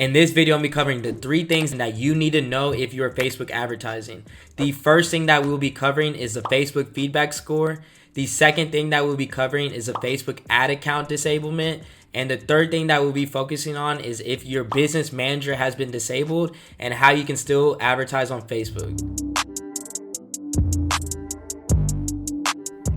In this video, I'm going to be covering the 3 things that you need to know if you're Facebook advertising. The first thing that we'll be covering is the Facebook feedback score. The second thing that we'll be covering is a Facebook ad account disablement. And the third thing that we'll be focusing on is if your business manager has been disabled and how you can still advertise on Facebook.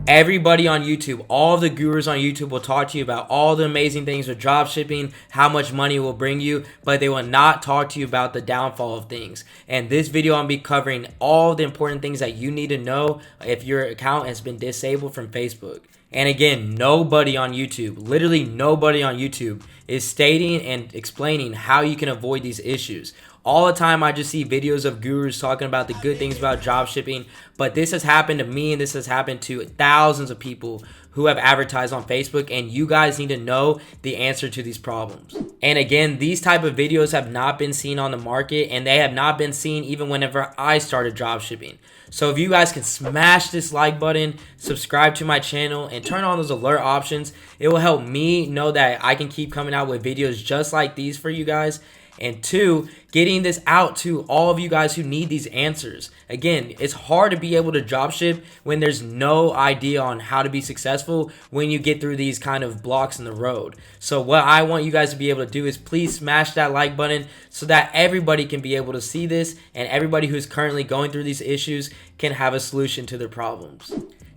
Everybody on YouTube, all the gurus on YouTube will talk to you about all the amazing things with dropshipping, how much money it will bring you, but they will not talk to you about the downfall of things. And this video, I'll be covering all the important things that you need to know if your account has been disabled from Facebook. And again, nobody on YouTube, literally nobody on YouTube is stating and explaining how you can avoid these issues. All the time I just see videos of gurus talking about the good things about dropshipping, but this has happened to me and this has happened to thousands of people who have advertised on Facebook, and you guys need to know the answer to these problems. And again, these type of videos have not been seen on the market, and they have not been seen even whenever I started dropshipping. So if you guys can smash this like button, subscribe to my channel, and turn on those alert options, it will help me know that I can keep coming out with videos just like these for you guys. And 2, getting this out to all of you guys who need these answers. Again, it's hard to be able to dropship when there's no idea on how to be successful when you get through these kind of blocks in the road. So what I want you guys to be able to do is please smash that like button so that everybody can be able to see this and everybody who's currently going through these issues can have a solution to their problems.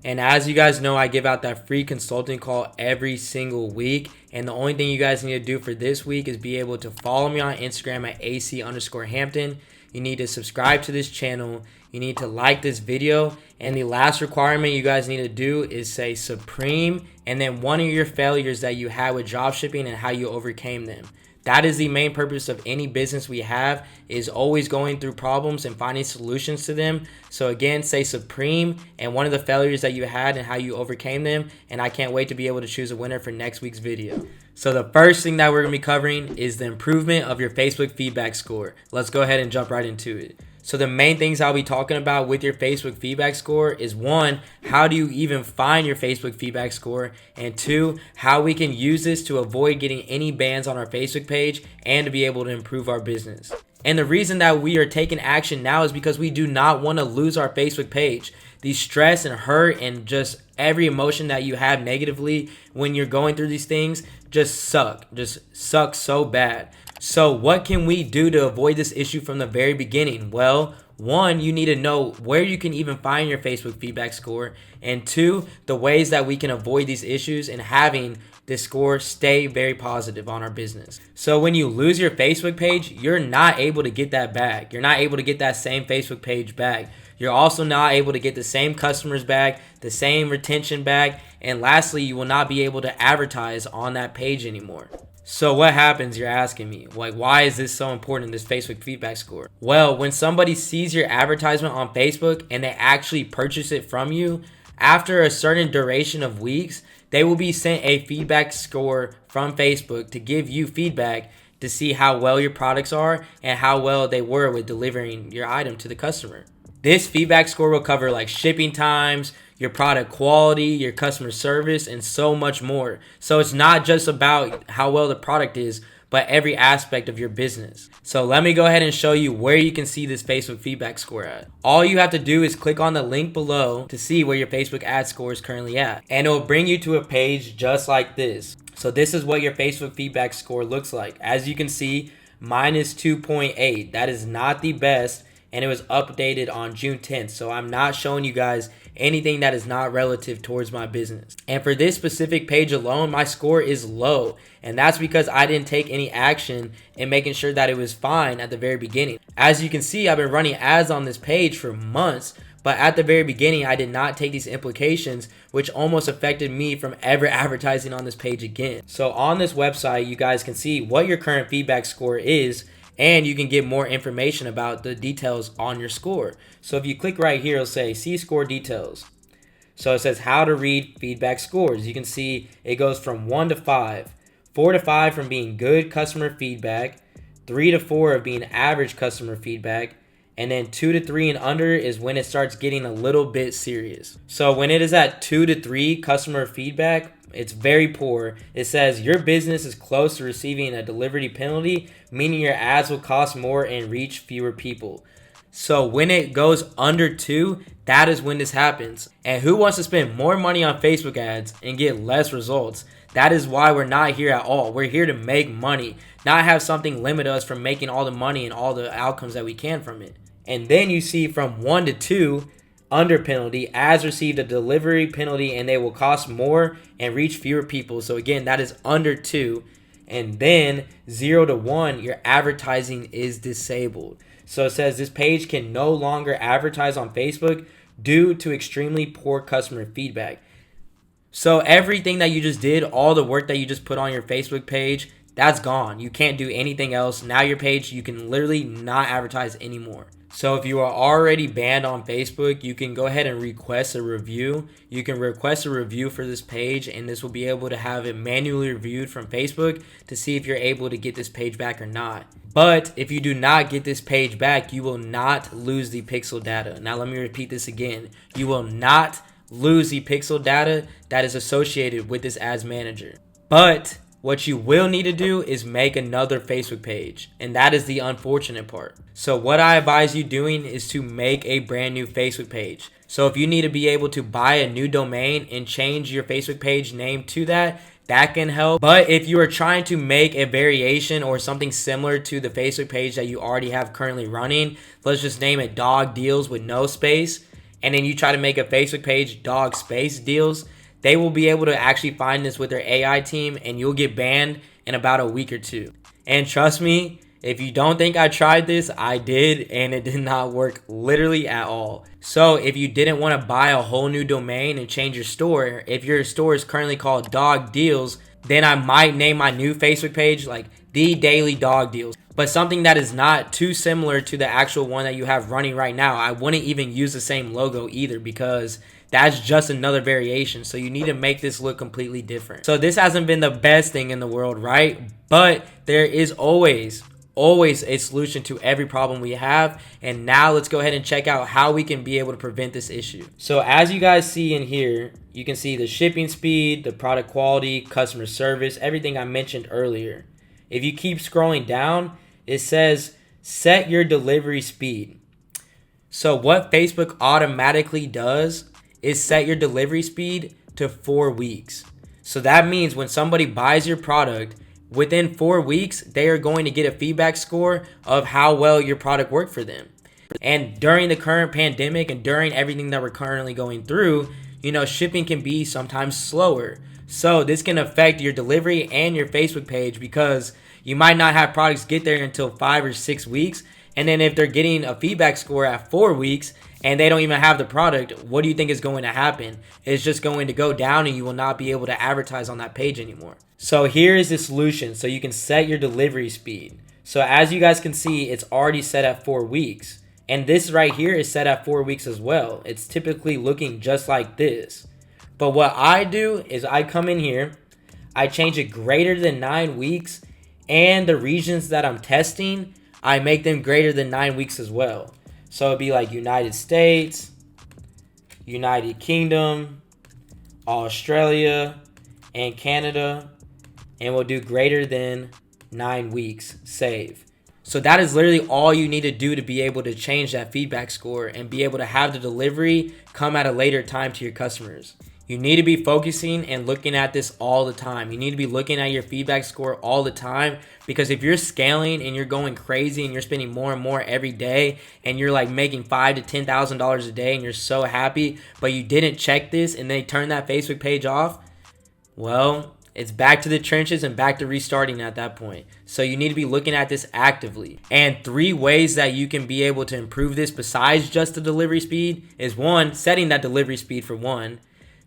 And as you guys know, I give out that free consulting call every single week. And the only thing you guys need to do for this week is be able to follow me on Instagram at AC_Hampton. You need to subscribe to this channel. You need to like this video. And the last requirement you guys need to do is say Supreme and then one of your failures that you had with dropshipping and how you overcame them. That is the main purpose of any business we have, is always going through problems and finding solutions to them. So again, say Supreme and one of the failures that you had and how you overcame them. And I can't wait to be able to choose a winner for next week's video. So the first thing that we're going to be covering is the improvement of your Facebook feedback score. Let's go ahead and jump right into it. So the main things I'll be talking about with your Facebook feedback score is 1, how do you even find your Facebook feedback score? And 2, how we can use this to avoid getting any bans on our Facebook page and to be able to improve our business. And the reason that we are taking action now is because we do not want to lose our Facebook page. The stress and hurt and just every emotion that you have negatively when you're going through these things just suck so bad. So what can we do to avoid this issue from the very beginning? Well, 1, you need to know where you can even find your Facebook feedback score. And 2, the ways that we can avoid these issues and having this score stay very positive on our business. So when you lose your Facebook page, you're not able to get that back. You're not able to get that same Facebook page back. You're also not able to get the same customers back, the same retention back, and lastly, you will not be able to advertise on that page anymore. So what happens, you're asking me? Like, why is this so important, this Facebook feedback score? Well, when somebody sees your advertisement on Facebook and they actually purchase it from you, after a certain duration of weeks, they will be sent a feedback score from Facebook to give you feedback to see how well your products are and how well they were with delivering your item to the customer. This feedback score will cover like shipping times, your product quality, your customer service, and so much more. So it's not just about how well the product is, but every aspect of your business. So let me go ahead and show you where you can see this Facebook feedback score at. All you have to do is click on the link below to see where your Facebook ad score is currently at. And it will bring you to a page just like this. So this is what your Facebook feedback score looks like. As you can see, mine is 2.8. That is not the best. And it was updated on June 10th. So I'm not showing you guys anything that is not relative towards my business. And for this specific page alone, my score is low. And that's because I didn't take any action in making sure that it was fine at the very beginning. As you can see, I've been running ads on this page for months. But at the very beginning, I did not take these implications, which almost affected me from ever advertising on this page again. So on this website, you guys can see what your current feedback score is, and you can get more information about the details on your score. So if you click right here, it'll say see score details. So it says how to read feedback scores. You can see it goes from 1 to 5. 4 to 5 from being good customer feedback. 3 to 4 of being average customer feedback. And then 2 to 3 and under is when it starts getting a little bit serious. So when it is at 2 to 3 customer feedback, It's very poor. It says your business is close to receiving a delivery penalty, meaning your ads will cost more and reach fewer people. So when it goes under 2, that is when this happens. And who wants to spend more money on Facebook ads and get less results? That is why we're not here at all. We're here to make money, not have something limit us from making all the money and all the outcomes that we can from it. And then you see from 1 to 2, under penalty, ads received a delivery penalty and they will cost more and reach fewer people. So again, that is under 2. And then 0 to 1, your advertising is disabled. So it says this page can no longer advertise on Facebook due to extremely poor customer feedback. So everything that you just did, all the work that you just put on your Facebook page, that's gone. You can't do anything else. Now your page, you can literally not advertise anymore. So if you are already banned on Facebook, you can go ahead and request a review. You can request a review for this page, and this will be able to have it manually reviewed from Facebook to see if you're able to get this page back or not. But if you do not get this page back, you will not lose the pixel data. Now let me repeat this again. You will not lose the pixel data that is associated with this ads manager. But what you will need to do is make another Facebook page, and that is the unfortunate part. So what I advise you doing is to make a brand new Facebook page. So if you need to be able to buy a new domain and change your Facebook page name to that can help. But if you are trying to make a variation or something similar to the Facebook page that you already have currently running, let's just name it Dog Deals with no space, and then you try to make a Facebook page Dog Space Deals, they will be able to actually find this with their AI team, and you'll get banned in about a week or 2. And trust me, if you don't think I tried this, I did, and it did not work literally at all. So if you didn't want to buy a whole new domain and change your store, if your store is currently called Dog Deals, then I might name my new Facebook page like The Daily Dog Deals. But something that is not too similar to the actual one that you have running right now. I wouldn't even use the same logo either, because that's just another variation. So you need to make this look completely different. So this hasn't been the best thing in the world, right? But there is always a solution to every problem we have. And now let's go ahead and check out how we can be able to prevent this issue. So as you guys see in here, you can see the shipping speed, the product quality, customer service, everything I mentioned earlier. If you keep scrolling down, it says set your delivery speed. So what Facebook automatically does is set your delivery speed to 4 weeks. So that means when somebody buys your product, within 4 weeks, they are going to get a feedback score of how well your product worked for them. And during the current pandemic and during everything that we're currently going through, shipping can be sometimes slower. So this can affect your delivery and your Facebook page, because you might not have products get there until 5 or 6 weeks. And then if they're getting a feedback score at 4 weeks and they don't even have the product, what do you think is going to happen? It's just going to go down, and you will not be able to advertise on that page anymore. So here is the solution. So you can set your delivery speed. So as you guys can see, it's already set at 4 weeks. And this right here is set at 4 weeks as well. It's typically looking just like this. But what I do is I come in here, I change it greater than 9 weeks, and the regions that I'm testing, I make them greater than 9 weeks as well. So it'd be like United States, United Kingdom, Australia, and Canada. And we'll do greater than 9 weeks, save. So that is literally all you need to do to be able to change that feedback score and be able to have the delivery come at a later time to your customers. You need to be focusing and looking at this all the time. You need to be looking at your feedback score all the time, because if you're scaling and you're going crazy and you're spending more and more every day and you're like making $5,000 to $10,000 a day and you're so happy, but you didn't check this and they turn that Facebook page off, well, it's back to the trenches and back to restarting at that point. So you need to be looking at this actively. And 3 ways that you can be able to improve this besides just the delivery speed is 1, setting that delivery speed for 1.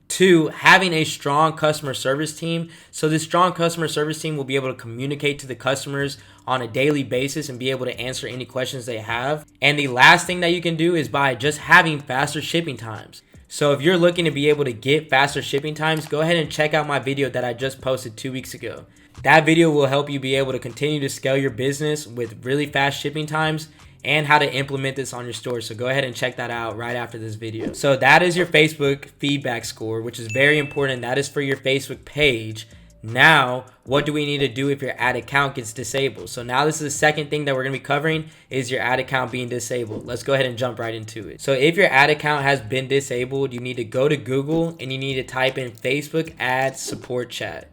2, having a strong customer service team. So this strong customer service team will be able to communicate to the customers on a daily basis and be able to answer any questions they have. And the last thing that you can do is by just having faster shipping times. So if you're looking to be able to get faster shipping times, go ahead and check out my video that I just posted 2 weeks ago. That video will help you be able to continue to scale your business with really fast shipping times and how to implement this on your store. So go ahead and check that out right after this video. So that is your Facebook feedback score, which is very important. That is for your Facebook page. Now, what do we need to do if your ad account gets disabled? So now this is the second thing that we're going to be covering, is your ad account being disabled. Let's go ahead and jump right into it. So if your ad account has been disabled, you need to go to Google and you need to type in Facebook ad support chat.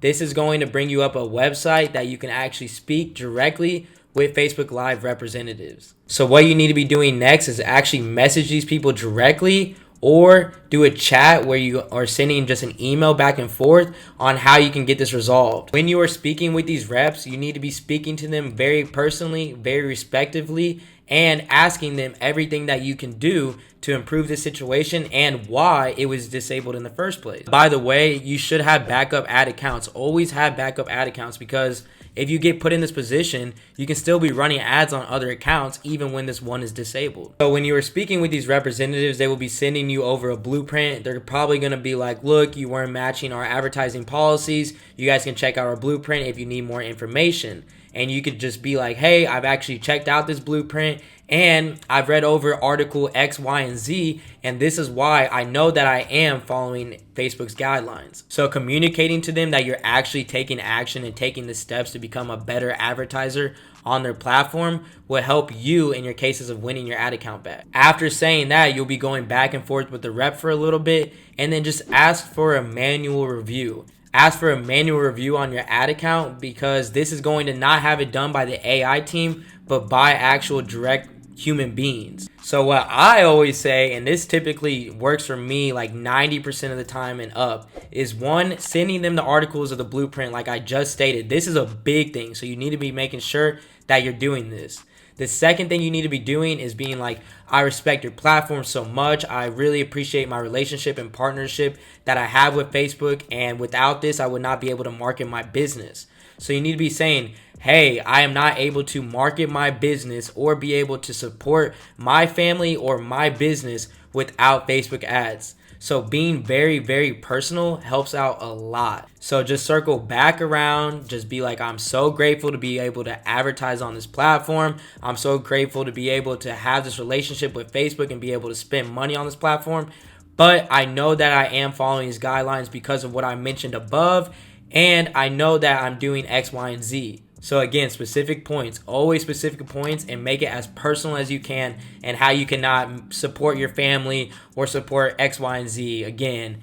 This is going to bring you up a website that you can actually speak directly with Facebook Live representatives. So what you need to be doing next is actually message these people directly, or do a chat where you are sending just an email back and forth on how you can get this resolved. When you are speaking with these reps, you need to be speaking to them very personally, very respectively, and asking them everything that you can do to improve this situation and why it was disabled in the first place. By the way, you should have backup ad accounts. Always have backup ad accounts, because if you get put in this position, you can still be running ads on other accounts even when this one is disabled. So when you are speaking with these representatives, they will be sending you over a blueprint. They're probably going to be like, look, you weren't matching our advertising policies. You guys can check out our blueprint if you need more information. And you could just be like, hey, I've actually checked out this blueprint and I've read over article X, Y, and Z, and this is why I know that I am following Facebook's guidelines. So communicating to them that you're actually taking action and taking the steps to become a better advertiser on their platform will help you in your cases of winning your ad account back. After saying that, you'll be going back and forth with the rep for a little bit, and then just ask for a manual review. Ask for a manual review on your ad account, because this is going to not have it done by the AI team, but by actual direct human beings. So what I always say, and this typically works for me like 90% of the time and up, is one, sending them the articles of the blueprint like I just stated. This is a big thing, so you need to be making sure that you're doing this. The second thing you need to be doing is being like, I respect your platform so much. I really appreciate my relationship and partnership that I have with Facebook, and without this, I would not be able to market my business. So you need to be saying, hey, I am not able to market my business or be able to support my family or my business without Facebook ads. So being very, very personal helps out a lot. So just circle back around. Just be like, I'm so grateful to be able to advertise on this platform. I'm so grateful to be able to have this relationship with Facebook and be able to spend money on this platform. But I know that I am following these guidelines because of what I mentioned above. And I know that I'm doing X, Y, and Z. So again, specific points, always specific points, and make it as personal as you can, and how you cannot support your family or support X, Y, and Z again,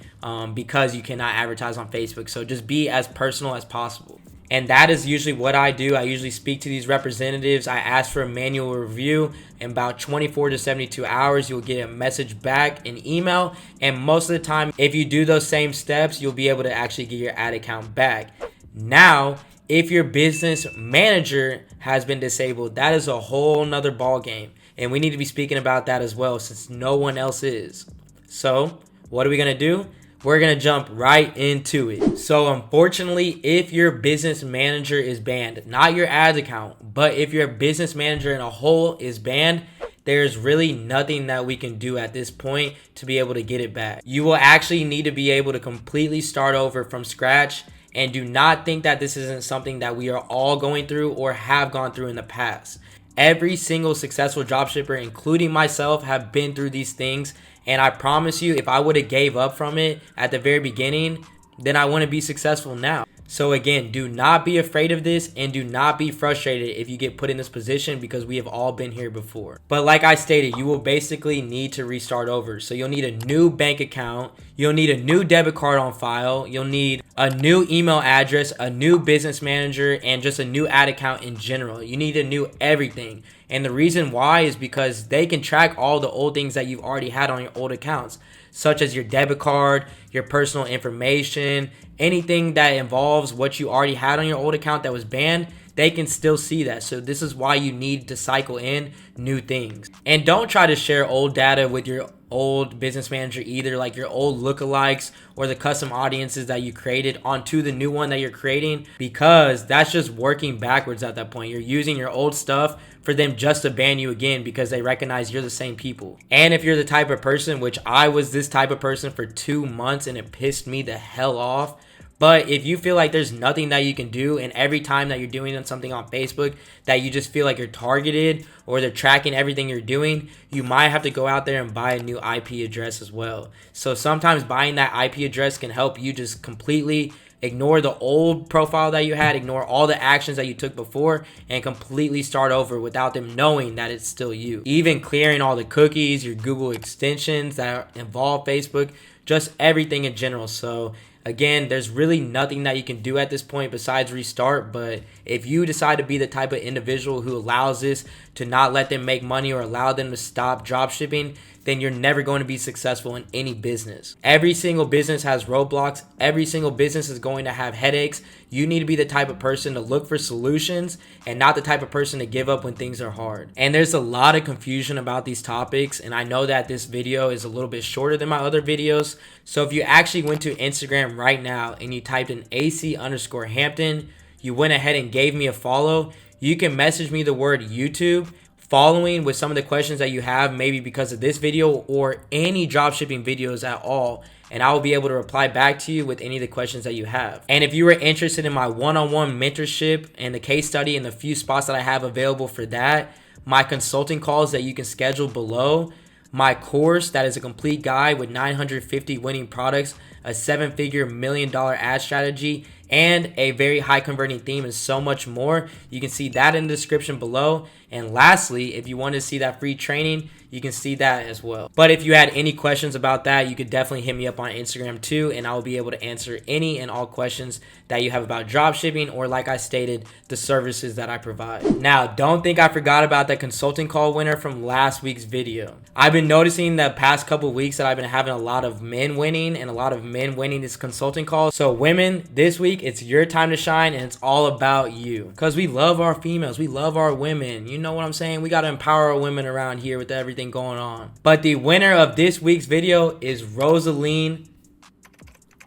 because you cannot advertise on Facebook. So just be as personal as possible. And that is usually what I do. I usually speak to these representatives. I ask for a manual review. In about 24 to 72 hours, you'll get a message back in email. And most of the time, if you do those same steps, you'll be able to actually get your ad account back. Now, if your business manager has been disabled, that is a whole nother ball game. And we need to be speaking about that as well, since no one else is. So what are we going to do? We're going to jump right into it. So unfortunately, if your business manager is banned, not your ads account, but if your business manager in a whole is banned, there's really nothing that we can do at this point to be able to get it back. You will actually need to be able to completely start over from scratch. And do not think that this isn't something that we are all going through or have gone through in the past. Every single successful dropshipper, including myself, have been through these things. And I promise you, if I would have gave up from it at the very beginning, then I wouldn't be successful now. So again, do not be afraid of this, and do not be frustrated if you get put in this position, because we have all been here before. But like I stated, you will basically need to restart over. So you'll need a new bank account. You'll need a new debit card on file. You'll need a new email address, a new business manager, and just a new ad account in general. You need a new everything. And the reason why is because they can track all the old things that you've already had on your old accounts, such as your debit card, your personal information, anything that involves what you already had on your old account that was banned. They can still see that. So this is why you need to cycle in new things. And don't try to share old data with your old business manager either, like your old lookalikes or the custom audiences that you created onto the new one that you're creating, because that's just working backwards at that point. You're using your old stuff for them just to ban you again because they recognize you're the same people. And if you're the type of person, which I was this type of person for 2 months and it pissed me the hell off, But if you feel like there's nothing that you can do, and every time that you're doing something on Facebook that you just feel like you're targeted or they're tracking everything you're doing, you might have to go out there and buy a new IP address as well. So sometimes buying that IP address can help you just completely ignore the old profile that you had, ignore all the actions that you took before, and completely start over without them knowing that it's still you. Even clearing all the cookies, your Google extensions that involve Facebook, just everything in general. So again, there's really nothing that you can do at this point besides restart. But if you decide to be the type of individual who allows this to not let them make money or allow them to stop dropshipping, then you're never going to be successful in any business. Every single business has roadblocks. Every single business is going to have headaches. You need to be the type of person to look for solutions and not the type of person to give up when things are hard. And there's a lot of confusion about these topics, and I know that this video is a little bit shorter than my other videos. So if you actually went to Instagram right now and you typed in AC_Hampton, you went ahead and gave me a follow, you can message me the word YouTube following with some of the questions that you have, maybe because of this video or any dropshipping videos at all, and I will be able to reply back to you with any of the questions that you have. And if you were interested in my one-on-one mentorship and the case study and the few spots that I have available for that, my consulting calls that you can schedule below, my course that is a complete guide with 950 winning products, a 7-figure $1 million ad strategy, and a very high converting theme, and so much more, you can see that in the description below. And lastly, if you want to see that free training, you can see that as well. But if you had any questions about that, you could definitely hit me up on Instagram too, and I will be able to answer any and all questions that you have about dropshipping, or like I stated, the services that I provide. Now, don't think I forgot about that consulting call winner from last week's video. I've been noticing the past couple weeks that I've been having a lot of men winning, and a lot of men winning this consulting call. So women, this week, it's your time to shine, and it's all about you. Because we love our females, we love our women. You know what I'm saying? We got to empower our women around here with everything going on. But the winner of this week's video is Rosaline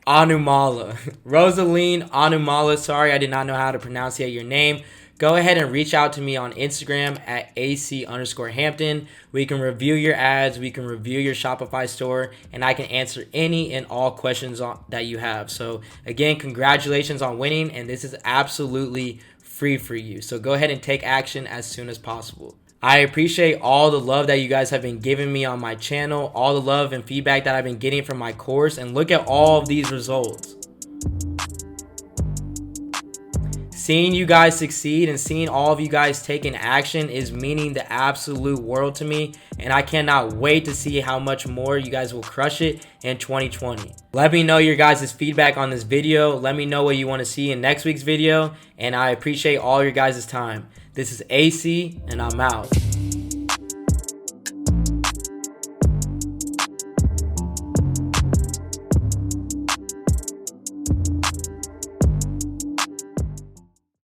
Anumala. Rosaline Anumala, sorry, I did not know how to pronounce your name. Go ahead and reach out to me on Instagram at AC_Hampton. We can review your ads, we can review your Shopify store, and I can answer any and all questions that you have. So again, congratulations on winning, and this is absolutely free for you. So go ahead and take action as soon as possible. I appreciate all the love that you guys have been giving me on my channel, all the love and feedback that I've been getting from my course, and look at all of these results. Seeing you guys succeed and seeing all of you guys taking action is meaning the absolute world to me, and I cannot wait to see how much more you guys will crush it in 2020. Let me know your guys' feedback on this video. Let me know what you want to see in next week's video, and I appreciate all your guys' time. This is AC, and I'm out.